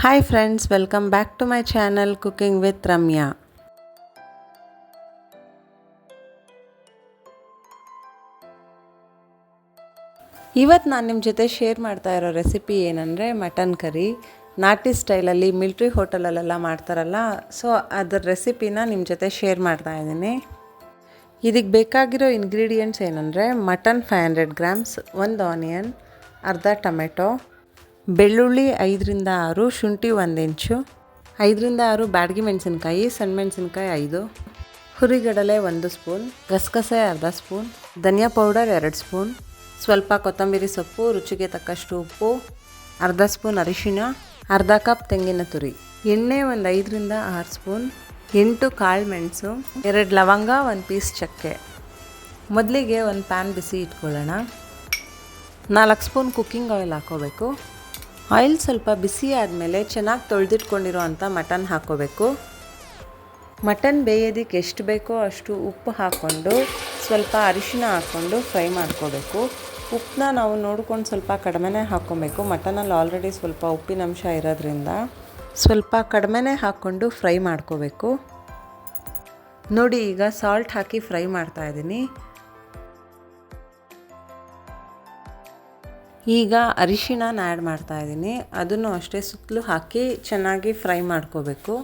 Hi friends, welcome back to my channel cooking with Ramya. ಇವತ್ತು ನಾನು ನಿಮ್ಮ ಜೊತೆ ಶೇರ್ ಮಾಡ್ತಾ ಇರೋ ರೆಸಿಪಿ ಏನಂದರೆ ಮಟನ್ ಕರಿ. ನಾಟಿ ಸ್ಟೈಲಲ್ಲಿ ಮಿಲ್ಟ್ರಿ ಹೋಟೆಲಲ್ಲೆಲ್ಲ ಮಾಡ್ತಾರಲ್ಲ, ಸೊ ಅದರ ರೆಸಿಪಿನ ನಿಮ್ಮ ಜೊತೆ ಶೇರ್ ಮಾಡ್ತಾ ಇದ್ದೀನಿ. ಇದಕ್ಕೆ ಬೇಕಾಗಿರೋ ಇಂಗ್ರೀಡಿಯೆಂಟ್ಸ್ ಏನಂದರೆ ಮಟನ್ 500 ಗ್ರಾಮ್ಸ್, 1 ಆನಿಯನ್, ಅರ್ಧ ಟೊಮೆಟೊ, ಬೆಳ್ಳುಳ್ಳಿ 5ರಿಂದ 6, ಶುಂಠಿ 1 ಇಂಚು, 5ರಿಂದ 6 ಬ್ಯಾಡಗಿ ಮೆಣಸಿನ್ಕಾಯಿ, ಸಣ್ಣ ಮೆಣಸಿನ್ಕಾಯಿ 5, ಹುರಿಗಡಲೆ 1 ಸ್ಪೂನ್, ಗಸಗಸೆ ಅರ್ಧ ಸ್ಪೂನ್, ಧನಿಯಾ ಪೌಡರ್ 2 ಸ್ಪೂನ್, ಸ್ವಲ್ಪ ಕೊತ್ತಂಬರಿ ಸೊಪ್ಪು, ರುಚಿಗೆ ತಕ್ಕಷ್ಟು ಉಪ್ಪು, ಅರ್ಧ ಸ್ಪೂನ್ ಅರಿಶಿಣ, ಅರ್ಧ ಕಪ್ ತೆಂಗಿನ ತುರಿ, ಎಣ್ಣೆ 5ರಿಂದ 6 ಸ್ಪೂನ್, 8 ಕಾಳು ಮೆಣಸು, 2 ಲವಂಗ, 1 ಪೀಸ್ ಚಕ್ಕೆ. ಮೊದಲಿಗೆ ಒಂದು ಪ್ಯಾನ್ ಬಿಸಿ ಇಟ್ಕೊಳ್ಳೋಣ. 4 ಸ್ಪೂನ್ ಕುಕ್ಕಿಂಗ್ ಆಯಿಲ್ ಹಾಕ್ಕೋಬೇಕು. ಆಯಿಲ್ ಸ್ವಲ್ಪ ಬಿಸಿ ಆದಮೇಲೆ ಚೆನ್ನಾಗಿ ತೊಳೆದಿಟ್ಕೊಂಡಿರೋ ಅಂಥ ಮಟನ್ ಹಾಕ್ಕೋಬೇಕು. ಮಟನ್ ಬೇಯೋದಕ್ಕೆ ಎಷ್ಟು ಬೇಕೋ ಅಷ್ಟು ಉಪ್ಪು ಹಾಕ್ಕೊಂಡು ಸ್ವಲ್ಪ ಅರಿಶಿನ ಹಾಕ್ಕೊಂಡು ಫ್ರೈ ಮಾಡ್ಕೋಬೇಕು. ಉಪ್ಪನ್ನ ನಾವು ನೋಡ್ಕೊಂಡು ಸ್ವಲ್ಪ ಕಡಿಮೆನೇ ಹಾಕ್ಕೊಬೇಕು. ಮಟನಲ್ಲಿ ಆಲ್ರೆಡಿ ಸ್ವಲ್ಪ ಉಪ್ಪಿನಂಶ ಇರೋದ್ರಿಂದ ಸ್ವಲ್ಪ ಕಡಿಮೆನೇ ಹಾಕ್ಕೊಂಡು ಫ್ರೈ ಮಾಡ್ಕೋಬೇಕು. ನೋಡಿ, ಈಗ ಸಾಲ್ಟ್ ಹಾಕಿ ಫ್ರೈ ಮಾಡ್ತಾಯಿದ್ದೀನಿ. ಈಗ ಅರಿಶಿಣನ ಆ್ಯಡ್ ಮಾಡ್ತಾಯಿದ್ದೀನಿ. ಅದನ್ನು ಅಷ್ಟೇ ಸುತ್ತಲೂ ಹಾಕಿ ಚೆನ್ನಾಗಿ ಫ್ರೈ ಮಾಡ್ಕೋಬೇಕು.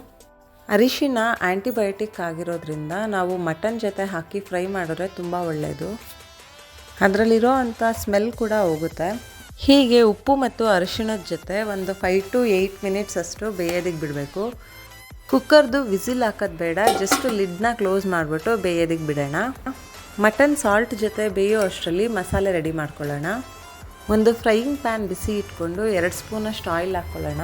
ಅರಿಶಿಣ ಆ್ಯಂಟಿಬಯೋಟಿಕ್ ಆಗಿರೋದ್ರಿಂದ ನಾವು ಮಟನ್ ಜೊತೆ ಹಾಕಿ ಫ್ರೈ ಮಾಡಿದ್ರೆ ತುಂಬ ಒಳ್ಳೆಯದು. ಅದರಲ್ಲಿರೋ ಅಂಥ ಸ್ಮೆಲ್ ಕೂಡ ಹೋಗುತ್ತೆ. ಹೀಗೆ ಉಪ್ಪು ಮತ್ತು ಅರಿಶಿಣದ ಜೊತೆ ಒಂದು 5 to 8 ಮಿನಿಟ್ಸ್ ಅಷ್ಟು ಬೇಯೋದಕ್ಕೆ ಬಿಡಬೇಕು. ಕುಕ್ಕರ್ದು ವಿಸಿಲ್ ಹಾಕೋದು ಬೇಡ, ಜಸ್ಟ್ ಲಿಡ್ನ ಕ್ಲೋಸ್ ಮಾಡಿಬಿಟ್ಟು ಬೇಯೋದಕ್ಕೆ ಬಿಡೋಣ. ಮಟನ್ ಸಾಲ್ಟ್ ಜೊತೆ ಬೇಯೋ ಅಷ್ಟರಲ್ಲಿ ಮಸಾಲೆ ರೆಡಿ ಮಾಡ್ಕೊಳ್ಳೋಣ. ಒಂದು ಫ್ರೈಯಿಂಗ್ ಪ್ಯಾನ್ ಬಿಸಿ ಇಟ್ಕೊಂಡು 2 ಸ್ಪೂನಷ್ಟು ಆಯಿಲ್ ಹಾಕ್ಕೊಳ್ಳೋಣ.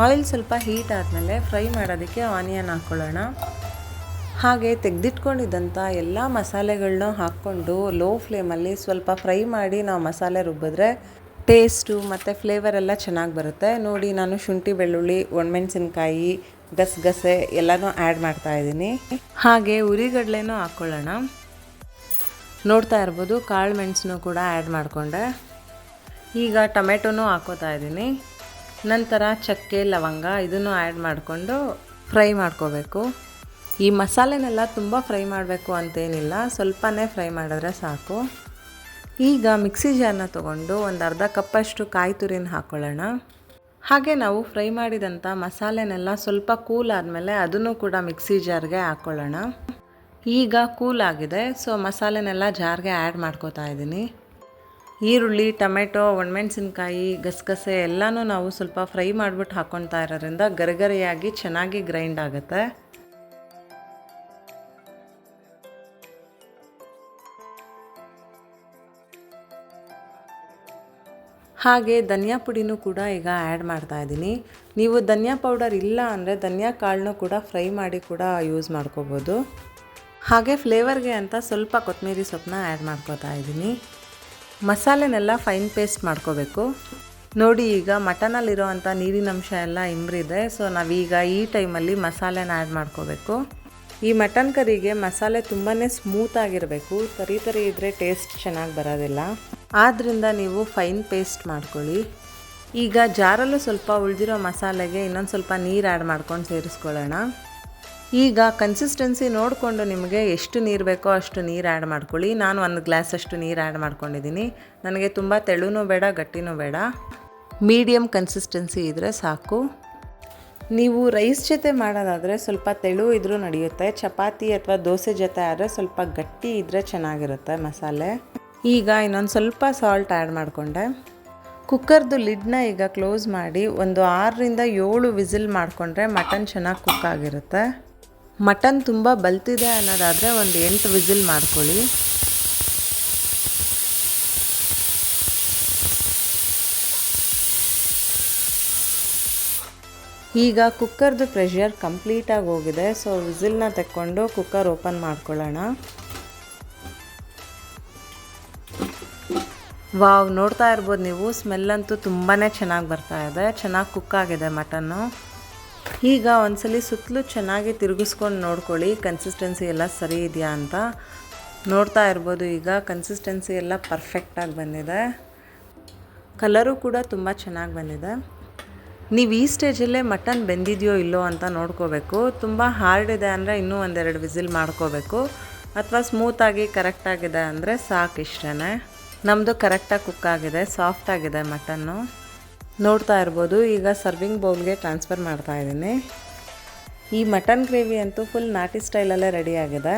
ಆಯಿಲ್ ಸ್ವಲ್ಪ ಹೀಟ್ ಆದಮೇಲೆ ಫ್ರೈ ಮಾಡೋದಕ್ಕೆ ಆನಿಯನ್ ಹಾಕ್ಕೊಳ್ಳೋಣ. ಹಾಗೆ ತೆಗೆದಿಟ್ಕೊಂಡಿದ್ದಂಥ ಎಲ್ಲ ಮಸಾಲೆಗಳನ್ನ ಹಾಕ್ಕೊಂಡು ಲೋ ಫ್ಲೇಮಲ್ಲಿ ಸ್ವಲ್ಪ ಫ್ರೈ ಮಾಡಿ ನಾವು ಮಸಾಲೆ ರುಬ್ಬಿದ್ರೆ ಟೇಸ್ಟು ಮತ್ತು ಫ್ಲೇವರ್ ಎಲ್ಲ ಚೆನ್ನಾಗಿ ಬರುತ್ತೆ. ನೋಡಿ, ನಾನು ಶುಂಠಿ, ಬೆಳ್ಳುಳ್ಳಿ, ಒಣಮೆಣಸಿನ್ಕಾಯಿ, ಗಸಗಸೆ ಎಲ್ಲನೂ ಆ್ಯಡ್ ಮಾಡ್ತಾಯಿದ್ದೀನಿ. ಹಾಗೆ ಹುರಿಗಡಲೆನೂ ಹಾಕ್ಕೊಳ್ಳೋಣ. ನೋಡ್ತಾ ಇರ್ಬೋದು, ಕಾಳು ಮೆಣಸನ್ನು ಕೂಡ ಆ್ಯಡ್ ಮಾಡಿಕೊಂಡೆ. ಈಗ ಟೊಮೆಟೊನೂ ಹಾಕ್ಕೋತಾ ಇದ್ದೀನಿ. ನಂತರ ಚಕ್ಕೆ, ಲವಂಗ ಇದನ್ನು ಆ್ಯಡ್ ಮಾಡಿಕೊಂಡು ಫ್ರೈ ಮಾಡ್ಕೋಬೇಕು. ಈ ಮಸಾಲೆನೆಲ್ಲ ತುಂಬ ಫ್ರೈ ಮಾಡಬೇಕು ಅಂತೇನಿಲ್ಲ, ಸ್ವಲ್ಪನೇ ಫ್ರೈ ಮಾಡಿದ್ರೆ ಸಾಕು. ಈಗ ಮಿಕ್ಸಿ ಜಾರ್ನ ತೊಗೊಂಡು ಒಂದು ಅರ್ಧ ಕಪ್ಪಷ್ಟು ಕಾಯಿ ತುರಿನ ಹಾಕ್ಕೊಳ್ಳೋಣ. ಹಾಗೆ ನಾವು ಫ್ರೈ ಮಾಡಿದಂಥ ಮಸಾಲೆನೆಲ್ಲ ಸ್ವಲ್ಪ ಕೂಲ್ ಆದಮೇಲೆ ಅದನ್ನು ಕೂಡ ಮಿಕ್ಸಿ ಜಾರ್ಗೆ ಹಾಕ್ಕೊಳ್ಳೋಣ. ಈಗ ಕೂಲ್ ಆಗಿದೆ, ಸೊ ಮಸಾಲೆನೆಲ್ಲ ಜಾರ್ಗೆ ಆ್ಯಡ್ ಮಾಡ್ಕೋತಾ ಇದ್ದೀನಿ. ಈರುಳ್ಳಿ, ಟೊಮೆಟೊ, ಒಣಮೆಣಸಿನ್ಕಾಯಿ, ಗಸಗಸೆ ಎಲ್ಲನೂ ನಾವು ಸ್ವಲ್ಪ ಫ್ರೈ ಮಾಡಿಬಿಟ್ಟು ಹಾಕ್ಕೊತಾ ಇರೋದ್ರಿಂದ ಗರಿಗರಿಯಾಗಿ ಚೆನ್ನಾಗಿ ಗ್ರೈಂಡ್ ಆಗುತ್ತೆ. ಹಾಗೆ ಧನಿಯಾ ಪುಡಿನೂ ಕೂಡ ಈಗ ಆ್ಯಡ್ ಮಾಡ್ತಾಯಿದ್ದೀನಿ. ನೀವು ಧನಿಯಾ ಪೌಡರ್ ಇಲ್ಲ ಅಂದರೆ ಧನಿಯಾ ಕಾಳನ್ನೂ ಕೂಡ ಫ್ರೈ ಮಾಡಿ ಕೂಡ ಯೂಸ್ ಮಾಡ್ಕೋಬೋದು. ಹಾಗೆ ಫ್ಲೇವರ್ಗೆ ಅಂತ ಸ್ವಲ್ಪ ಕೊತ್ತಂಬರಿ ಸೊಪ್ಪನ್ನ ಆ್ಯಡ್ ಮಾಡ್ಕೋತಾ ಇದ್ದೀನಿ. ಮಸಾಲೆನೆಲ್ಲ ಫೈನ್ ಪೇಸ್ಟ್ ಮಾಡ್ಕೋಬೇಕು. ನೋಡಿ, ಈಗ ಮಟನಲ್ಲಿರೋ ಅಂಥ ನೀರಿನಂಶ ಎಲ್ಲ ಇಂಬ್ರಿದೆ. ಸೊ ನಾವೀಗ ಈ ಟೈಮಲ್ಲಿ ಮಸಾಲೆನ ಆ್ಯಡ್ ಮಾಡ್ಕೋಬೇಕು. ಈ ಮಟನ್ ಕರಿಗೆ ಮಸಾಲೆ ತುಂಬಾ ಸ್ಮೂತಾಗಿರಬೇಕು. ತರಿ ಇದ್ದರೆ ಟೇಸ್ಟ್ ಚೆನ್ನಾಗಿ ಬರೋದಿಲ್ಲ. ಆದ್ದರಿಂದ ನೀವು ಫೈನ್ ಪೇಸ್ಟ್ ಮಾಡ್ಕೊಳ್ಳಿ. ಈಗ ಜಾರಲ್ಲೂ ಸ್ವಲ್ಪ ಉಳಿದಿರೋ ಮಸಾಲೆಗೆ ಇನ್ನೊಂದು ಸ್ವಲ್ಪ ನೀರು ಆ್ಯಡ್ ಮಾಡ್ಕೊಂಡು ಸೇರಿಸ್ಕೊಳ್ಳೋಣ. ಈಗ ಕನ್ಸಿಸ್ಟೆನ್ಸಿ ನೋಡಿಕೊಂಡು ನಿಮಗೆ ಎಷ್ಟು ನೀರು ಬೇಕೋ ಅಷ್ಟು ನೀರು ಆ್ಯಡ್ ಮಾಡ್ಕೊಳ್ಳಿ. ನಾನು 1 ಗ್ಲಾಸಷ್ಟು ನೀರು ಆ್ಯಡ್ ಮಾಡ್ಕೊಂಡಿದ್ದೀನಿ. ನನಗೆ ತುಂಬ ತೆಳುನೂ ಬೇಡ, ಗಟ್ಟಿನೂ ಬೇಡ, ಮೀಡಿಯಮ್ ಕನ್ಸಿಸ್ಟೆನ್ಸಿ ಇದ್ದರೆ ಸಾಕು. ನೀವು ರೈಸ್ ಜೊತೆ ಮಾಡೋದಾದರೆ ಸ್ವಲ್ಪ ತೆಳು ಇದ್ರೂ ನಡೆಯುತ್ತೆ. ಚಪಾತಿ ಅಥವಾ ದೋಸೆ ಜೊತೆ ಆದರೆ ಸ್ವಲ್ಪ ಗಟ್ಟಿ ಇದ್ದರೆ ಚೆನ್ನಾಗಿರುತ್ತೆ ಮಸಾಲೆ. ಈಗ ಇನ್ನೊಂದು ಸ್ವಲ್ಪ ಸಾಲ್ಟ್ ಆ್ಯಡ್ ಮಾಡಿಕೊಂಡೆ. ಕುಕ್ಕರ್ದು ಲಿಡ್ನ ಈಗ ಕ್ಲೋಸ್ ಮಾಡಿ ಒಂದು 6ರಿಂದ 7 ವಿಸಿಲ್ ಮಾಡಿಕೊಂಡ್ರೆ ಮಟನ್ ಚೆನ್ನಾಗಿ ಕುಕ್ ಆಗಿರುತ್ತೆ. ಮಟನ್ ತುಂಬ ಬಲ್ತಿದೆ ಅನ್ನೋದಾದರೆ ಒಂದು 8 ವಿಸಿಲ್ ಮಾಡ್ಕೊಳ್ಳಿ. ಈಗ ಕುಕ್ಕರ್ದು ಪ್ರೆಷರ್ ಕಂಪ್ಲೀಟಾಗಿ ಹೋಗಿದೆ. ಸೊ ವಿಸಿಲ್ನ ತೆಕ್ಕೊಂಡು ಕುಕ್ಕರ್ ಓಪನ್ ಮಾಡ್ಕೊಳ್ಳೋಣ. ವಾವ್, ನೋಡ್ತಾ ಇರ್ಬೋದು ನೀವು, ಸ್ಮೆಲ್ಲಂತೂ ತುಂಬಾ ಚೆನ್ನಾಗಿ ಬರ್ತಾ ಇದೆ. ಚೆನ್ನಾಗಿ ಕುಕ್ ಆಗಿದೆ ಮಟನ್ನು. ಈಗ ಒಂದ್ಸಲಿ ಸುತ್ತಲೂ ಚೆನ್ನಾಗಿ ತಿರುಗಿಸ್ಕೊಂಡು ನೋಡ್ಕೊಳ್ಳಿ ಕನ್ಸಿಸ್ಟೆನ್ಸಿ ಎಲ್ಲ ಸರಿ ಇದೆಯಾ ಅಂತ. ನೋಡ್ತಾ ಇರ್ಬೋದು, ಈಗ ಕನ್ಸಿಸ್ಟೆನ್ಸಿ ಎಲ್ಲ ಪರ್ಫೆಕ್ಟಾಗಿ ಬಂದಿದೆ. ಕಲರು ಕೂಡ ತುಂಬ ಚೆನ್ನಾಗಿ ಬಂದಿದೆ. ನೀವು ಈ ಸ್ಟೇಜಲ್ಲೇ ಮಟನ್ ಬೆಂದಿದೆಯೋ ಇಲ್ಲೋ ಅಂತ ನೋಡ್ಕೋಬೇಕು. ತುಂಬ ಹಾರ್ಡ್ ಇದೆ ಅಂದರೆ ಇನ್ನೂ ಒಂದೆರಡು ವಿಸಿಲ್ ಮಾಡ್ಕೋಬೇಕು, ಅಥವಾ ಸ್ಮೂತಾಗಿ ಕರೆಕ್ಟಾಗಿದೆ ಅಂದರೆ ಸಾಕು, ಇಷ್ಟೇ. ನಮ್ಮದು ಕರೆಕ್ಟಾಗಿ ಕುಕ್ ಆಗಿದೆ, ಸಾಫ್ಟ್ ಆಗಿದೆ ಮಟನ್ನು. ನೋಡ್ತಾ ಇರ್ಬೋದು. ಈಗ ಸರ್ವಿಂಗ್ ಬೌಲ್ಗೆ ಟ್ರಾನ್ಸ್ಫರ್ ಮಾಡ್ತಾಯಿದ್ದೀನಿ. ಈ ಮಟನ್ ಗ್ರೇವಿ ಅಂತೂ ಫುಲ್ ನಾಟಿ ಸ್ಟೈಲಲ್ಲೇ ರೆಡಿಯಾಗಿದೆ.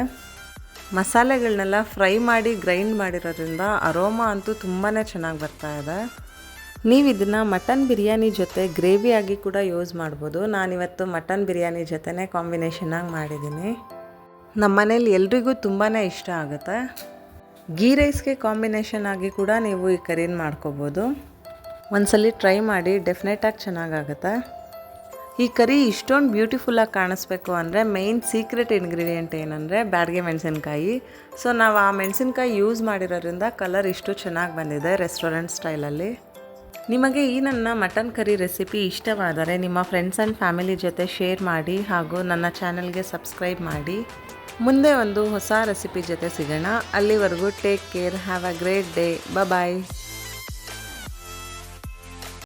ಮಸಾಲೆಗಳನ್ನೆಲ್ಲ ಫ್ರೈ ಮಾಡಿ ಗ್ರೈಂಡ್ ಮಾಡಿರೋದ್ರಿಂದ ಅರೋಮಾ ಅಂತೂ ತುಂಬಾ ಚೆನ್ನಾಗಿ ಬರ್ತಾಯಿದೆ. ನೀವು ಇದನ್ನು ಮಟನ್ ಬಿರಿಯಾನಿ ಜೊತೆ ಗ್ರೇವಿಯಾಗಿ ಕೂಡ ಯೂಸ್ ಮಾಡ್ಬೋದು. ನಾನಿವತ್ತು ಮಟನ್ ಬಿರಿಯಾನಿ ಜೊತೆನೇ ಕಾಂಬಿನೇಷನಾಗಿ ಮಾಡಿದ್ದೀನಿ. ನಮ್ಮ ಮನೇಲಿ ಎಲ್ರಿಗೂ ತುಂಬಾ ಇಷ್ಟ ಆಗುತ್ತೆ. ಗೀ ರೈಸ್ಗೆ ಕಾಂಬಿನೇಷನ್ ಆಗಿ ಕೂಡ ನೀವು ಈ ಕರಿನ ಮಾಡ್ಕೋಬೋದು. ಒಂದ್ಸಲಿ ಟ್ರೈ ಮಾಡಿ, ಡೆಫಿನೆಟಾಗಿ ಚೆನ್ನಾಗಾಗುತ್ತೆ. ಈ ಕರಿ ಇಷ್ಟೊಂದು ಬ್ಯೂಟಿಫುಲ್ಲಾಗಿ ಕಾಣಿಸ್ಬೇಕು ಅಂದರೆ ಮೇಯ್ನ್ ಸೀಕ್ರೆಟ್ ಇಂಗ್ರೀಡಿಯೆಂಟ್ ಏನಂದರೆ ಬ್ಯಾಡಗೆ ಮೆಣಸಿನ್ಕಾಯಿ. ಸೊ ನಾವು ಆ ಮೆಣಸಿನ್ಕಾಯಿ ಯೂಸ್ ಮಾಡಿರೋದ್ರಿಂದ ಕಲರ್ ಇಷ್ಟು ಚೆನ್ನಾಗಿ ಬಂದಿದೆ ರೆಸ್ಟೋರೆಂಟ್ ಸ್ಟೈಲಲ್ಲಿ. ನಿಮಗೆ ಈ ನನ್ನ ಮಟನ್ ಕರಿ ರೆಸಿಪಿ ಇಷ್ಟವಾದರೆ ನಿಮ್ಮ ಫ್ರೆಂಡ್ಸ್ ಆ್ಯಂಡ್ ಫ್ಯಾಮಿಲಿ ಜೊತೆ ಶೇರ್ ಮಾಡಿ, ಹಾಗೂ ನನ್ನ ಚಾನಲ್ಗೆ ಸಬ್ಸ್ಕ್ರೈಬ್ ಮಾಡಿ. ಮುಂದೆ ಒಂದು ಹೊಸ ರೆಸಿಪಿ ಜೊತೆ ಸಿಗೋಣ. ಅಲ್ಲಿವರೆಗೂ take care, have a great day, bye.